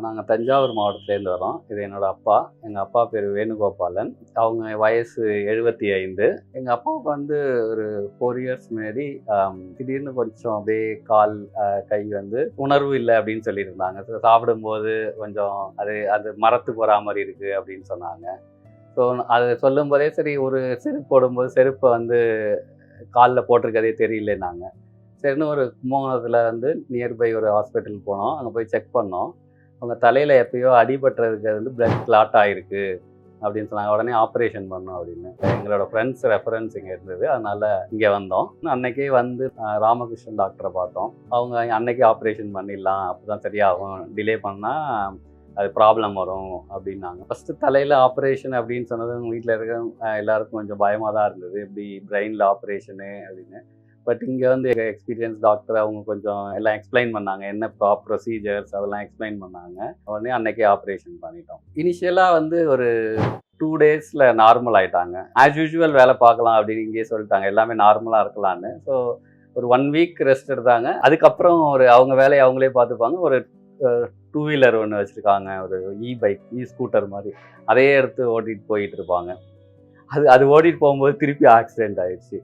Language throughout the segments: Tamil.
நாங்கள் தஞ்சாவூர் மாவட்டத்துலேருந்து வரோம். இது என்னோடய அப்பா. எங்கள் அப்பா பேர் வேணுகோபாலன். அவங்க வயசு 75. எங்கள் அப்பாவுக்கு வந்து ஒரு 4 இயர்ஸ் முன்னாடி திடீர்னு கொஞ்சம் அப்படியே கால் கை வந்து உணர்வு இல்லை அப்படின்னு சொல்லியிருந்தாங்க. ஸோ சாப்பிடும்போது கொஞ்சம் அது மரத்து போகிற மாதிரி இருக்குது அப்படின்னு சொன்னாங்க. ஸோ அது சொல்லும்போதே சரி, ஒரு செருப்பு போடும்போது செருப்பை வந்து காலில் போட்டிருக்கதே தெரியலன்னாங்க. சரின்னு ஒரு கும்பகோணத்தில் வந்து நியர்பை ஒரு ஹாஸ்பிட்டல் போனோம். அங்கே போய் செக் பண்ணோம். அவங்க தலையில் எப்பயோ அடிபட்டுறதுக்கு வந்து பிளட் கிளாட் ஆகிருக்கு அப்படின்னு சொன்னாங்க. உடனே ஆப்ரேஷன் பண்ணோம் அப்படின்னு. எங்களோட ஃப்ரெண்ட்ஸ் ரெஃபரன்ஸ் இங்கே இருந்தது, அதனால் இங்கே வந்தோம். அன்றைக்கே வந்து ராமகிருஷ்ணன் டாக்டரை பார்த்தோம். அவங்க அன்றைக்கே ஆப்ரேஷன் பண்ணிடலாம், அப்போ தான் சரியாகும், டிலே பண்ணால் அது ப்ராப்ளம் வரும் அப்படின்னாங்க. ஃபஸ்ட்டு தலையில் ஆப்ரேஷன் அப்படின்னு சொன்னது வீட்டில் இருக்க எல்லாருக்கும் கொஞ்சம் பயமாக தான் இருந்தது. இப்படி பிரெயினில் ஆப்ரேஷனு அப்படின்னு. பட் இங்கே வந்து எக்ஸ்பீரியன்ஸ் டாக்டர் அவங்க கொஞ்சம் எல்லாம் எக்ஸ்பிளைன் பண்ணாங்க, என்ன ப்ரொசீஜர்ஸ் அதெல்லாம் எக்ஸ்பிளைன் பண்ணாங்க. உடனே அன்றைக்கே ஆப்ரேஷன் பண்ணிட்டோம். இனிஷியலாக வந்து ஒரு 2 டேஸில் நார்மல் ஆகிட்டாங்க. ஆஸ் யூஷுவல் வேலை பார்க்கலாம் அப்படின்னு இங்கேயே சொல்லிட்டாங்க, எல்லாமே நார்மலாக இருக்கலான்னு. ஸோ ஒரு 1 வீக் ரெஸ்ட் எடுத்தாங்க. அதுக்கப்புறம் அவங்க வேலையை அவங்களே பார்த்துப்பாங்க. ஒரு 2 வீலர் ஒன்று வச்சுருக்காங்க, ஒரு ஸ்கூட்டர் மாதிரி. அதையே எடுத்து ஓட்டிகிட்டு போயிட்டு இருப்பாங்க. அது ஓட்டிகிட்டு போகும்போது திருப்பி ஆக்சிடென்ட் ஆகிடுச்சு.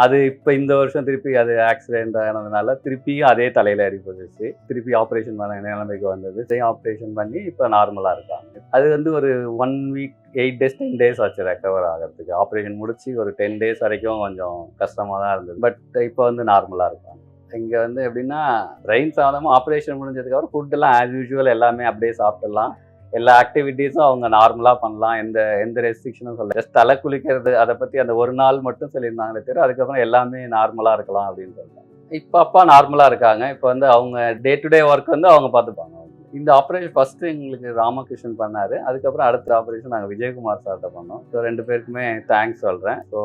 அது இப்போ இந்த வருஷம் திருப்பி அது ஆக்சிடென்ட் ஆனதுனால திருப்பியும் அதே தலையில் அடிபட்டுச்சு. திருப்பி ஆப்ரேஷன் பண்ண நிலைமைக்கு வந்தது. ஆப்ரேஷன் பண்ணி இப்போ நார்மலாக இருக்காங்க. அது வந்து ஒரு 1 வீக் 8 டேஸ் 10 டேஸ் ஆச்சு ரெக்கவர் ஆகிறதுக்கு. ஆப்ரேஷன் முடிச்சு ஒரு 10 டேஸ் வரைக்கும் கொஞ்சம் கஷ்டமாக தான் இருந்தது. பட் இப்போ வந்து நார்மலாக இருக்காங்க. இங்கே வந்து எப்படின்னா, பிரெயின் சாதமாக ஆப்ரேஷன் முடிஞ்சதுக்கப்புறம் ஃபுட்டெல்லாம் ஆஸ் யூஷுவல் எல்லாமே அப்படியே சாப்பிட்டுலாம். எல்லா ஆக்டிவிட்டீஸும் அவங்க நார்மலாக பண்ணலாம். எந்த ரெஸ்ட்ரிக்ஷனும் சொல்ல. ஜஸ்ட் தலை குளிக்கிறது அதை பற்றி அந்த ஒரு நாள் மட்டும் சொல்லியிருந்தாங்களே தவிர அதுக்கப்புறம் எல்லாமே நார்மலாக இருக்கலாம் அப்படின்னு சொல்லிட்டாங்க. இப்போ அப்பா நார்மலாக இருக்காங்க. இப்போ வந்து அவங்க டே டு டே ஒர்க் வந்து அவங்க பார்த்துப்பாங்க. இந்த ஆப்ரேஷன் ஃபஸ்ட்டு எங்களுக்கு ராமகிருஷ்ணன் பண்ணார். அதுக்கப்புறம் அடுத்த ஆப்ரேஷன் நாங்கள் விஜயகுமார் சார்கிட்ட பண்ணோம். ஸோ 2 பேருக்குமே தேங்க்ஸ் சொல்கிறேன். So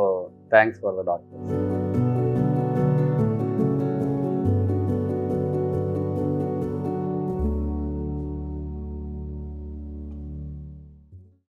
thanks for the doctor.